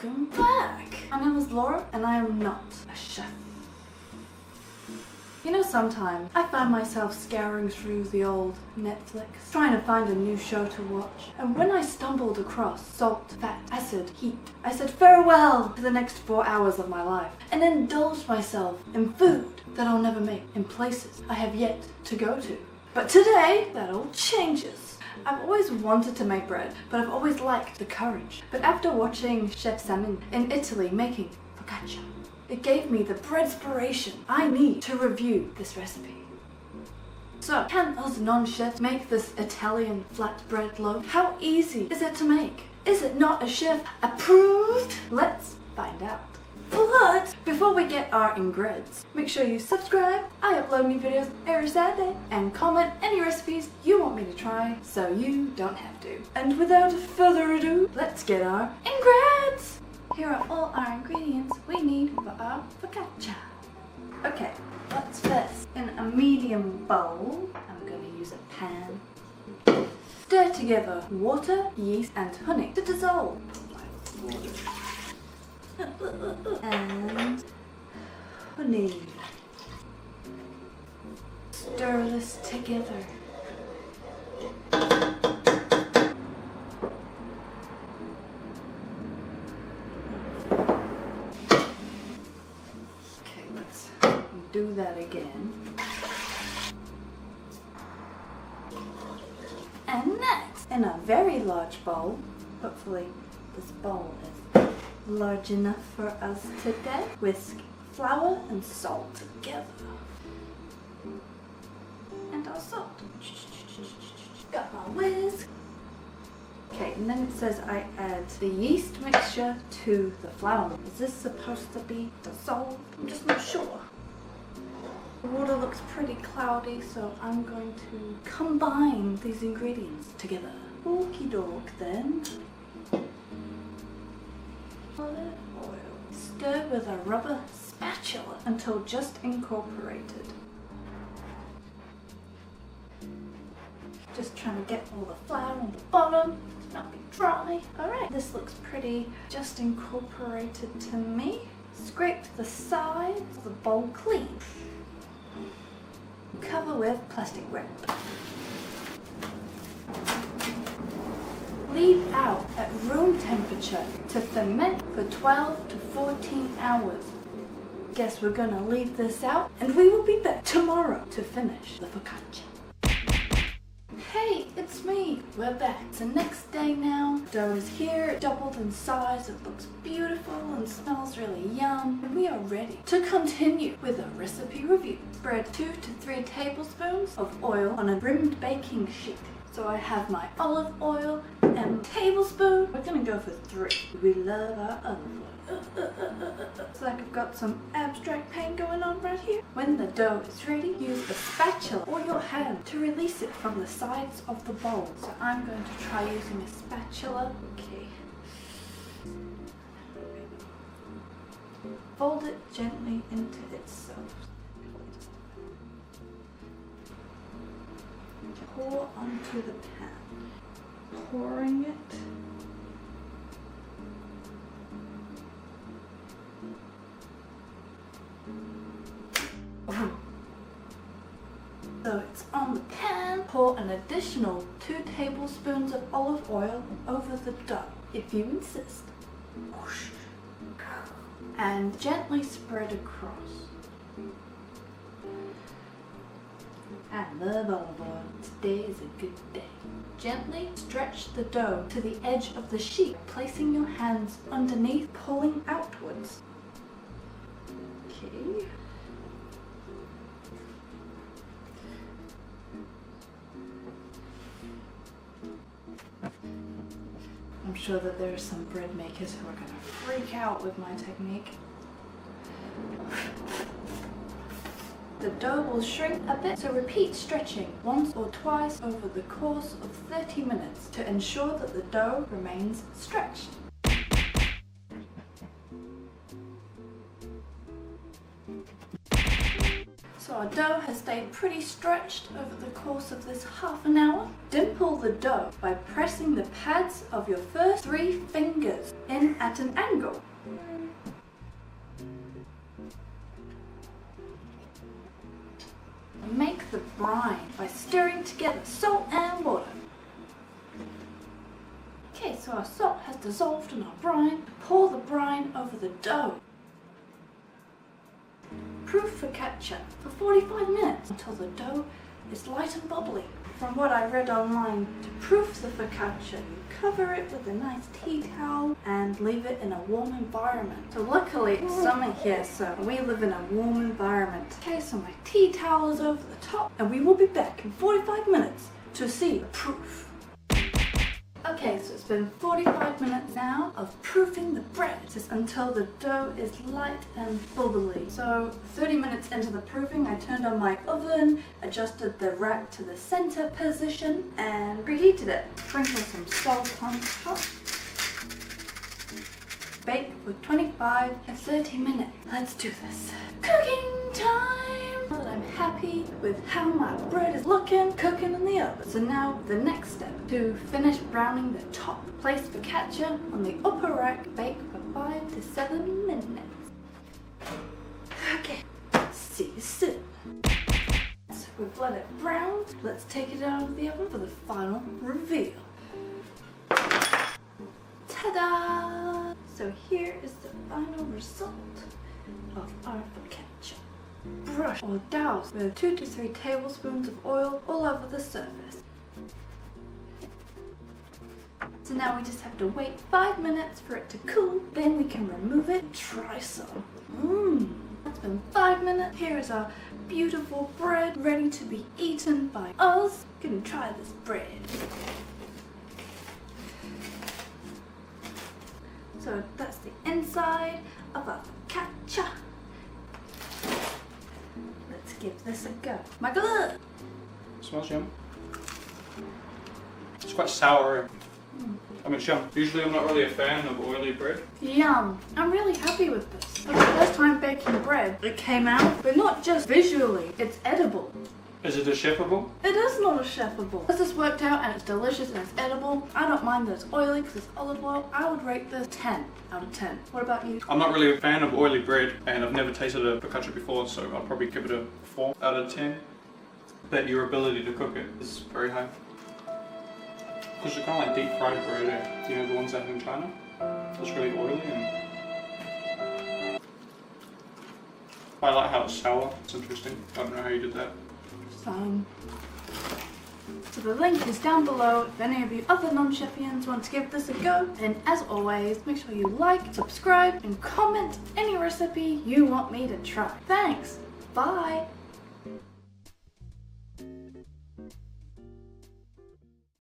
Welcome back! My name is Laura and I am not a chef. You know, sometimes I find myself scouring through the old Netflix, trying to find a new show to watch. And when I stumbled across salt, fat, acid, heat, I said farewell to the next 4 hours of my life and indulged myself in food that I'll never make in places I have yet to go to. But today, that all changes. I've always wanted to make bread, but I've always liked the courage. But after watching Chef Samin in Italy making focaccia, it gave me the breadspiration I need to review this recipe. So, can us non-chefs make this Italian flatbread loaf? How easy is it to make? Is it not a chef approved? Let's find out. But before we get our ingredients, make sure you subscribe. I upload new videos every Saturday, and comment any recipes you want me to try so you don't have to. And without further ado, let's get our ingredients. Here are all our ingredients we need for our focaccia. Okay, what's first? In a medium bowl, I'm going to use a pan. Stir together water, yeast and honey to dissolve. And honey. Stir this together. Do that again. And next, in a very large bowl, hopefully this bowl is large enough for us today, whisk flour and salt together. And our salt. Got my whisk. Okay, and then it says I add the yeast mixture to the flour. Is this supposed to be dissolved? I'm just not sure. The water looks pretty cloudy, so I'm going to combine these ingredients together. Okie doke then. Olive oil. Stir with a rubber spatula until just incorporated. Just trying to get all the flour on the bottom to not be dry. Alright, this looks pretty just incorporated to me. Scrape the sides of the bowl clean. Cover with plastic wrap. Leave out at room temperature to ferment for 12 to 14 hours. Guess we're gonna leave this out and we will be back tomorrow to finish the focaccia. Hey, it's me! We're back. It's the next day now. Dough is here, doubled in size. It looks beautiful and smells really yum. And we are ready to continue with a recipe review. Spread 2 to 3 tablespoons of oil on a rimmed baking sheet. So I have my olive oil and tablespoon. We're gonna go for 3. We love our olive oil. It's like I've got some abstract paint going on right here. When the dough is ready, use a spatula or your hand to release it from the sides of the bowl. So I'm going to try using a spatula. Okay. Fold it gently into itself. Pour onto the pan. Pouring it. So it's on the pan. Pour an additional 2 tablespoons of olive oil over the dough, if you insist. And gently spread across. I love olive oil. Today is a good day. Gently stretch the dough to the edge of the sheet, placing your hands underneath, pulling outwards. Okay. I'm sure that there are some bread makers who are going to freak out with my technique. The dough will shrink a bit, so repeat stretching once or twice over the course of 30 minutes to ensure that the dough remains stretched. So So our dough has stayed pretty stretched over the course of this half an hour. Dimple the dough by pressing the pads of your first 3 fingers in at an angle. Make the brine by stirring together salt and water. Okay, so our salt has dissolved in our brine. Pour the brine over the dough. Proof focaccia for 45 minutes until the dough is light and bubbly. From what I read online, to proof the focaccia, you cover it with a nice tea towel and leave it in a warm environment. So luckily it's summer here, so we live in a warm environment. Okay, so my tea towel is over the top and we will be back in 45 minutes to see the proof. Okay, so it's been 45 minutes now of proofing the bread just until the dough is light and bubbly. So 30 minutes into the proofing, I turned on my oven, adjusted the rack to the center position and preheated it. Sprinkle some salt on top. Bake for 25 to 30 minutes. Let's do this. Cooking time! Now that I'm happy with how my bread is looking, cooking in the oven. So now the next step, to finish browning the top. Place focaccia on the upper rack, bake for 5 to 7 minutes. Okay, see you soon. So we've let it brown. Let's take it out of the oven for the final reveal. Ta-da! So here is the final result of our focaccia. Brush or douse with 2 to 3 tablespoons of oil all over the surface. So now we just have to wait 5 minutes for it to cool, then we can remove it and try some. It's been 5 minutes. Here is our beautiful bread ready to be eaten by us. Gonna try this bread. So that's the inside of our focaccia. Let's give this a go. My God! Smells yum. It's quite sour. I mean, it's yum. Usually I'm not really a fan of oily bread. Yum! I'm really happy with this. For the first time baking bread, it came out, but not just visually, it's edible. Is it a chefable? It is not a chefable. This has worked out and it's delicious and it's edible. I don't mind that it's oily because it's olive oil. I would rate this 10 out of 10. What about you? I'm not really a fan of oily bread and I've never tasted a focaccia before, so I'll probably give it a 4 out of 10. But your ability to cook it is very high. Because you're kind of like deep fried bread, eh? You know, the ones out in China? It's really oily and I like how it's sour. It's interesting. I don't know how you did that. So the link is down below if any of you other non-chefians want to give this a go. And as always, make sure you like, subscribe, and comment any recipe you want me to try. Thanks! Bye!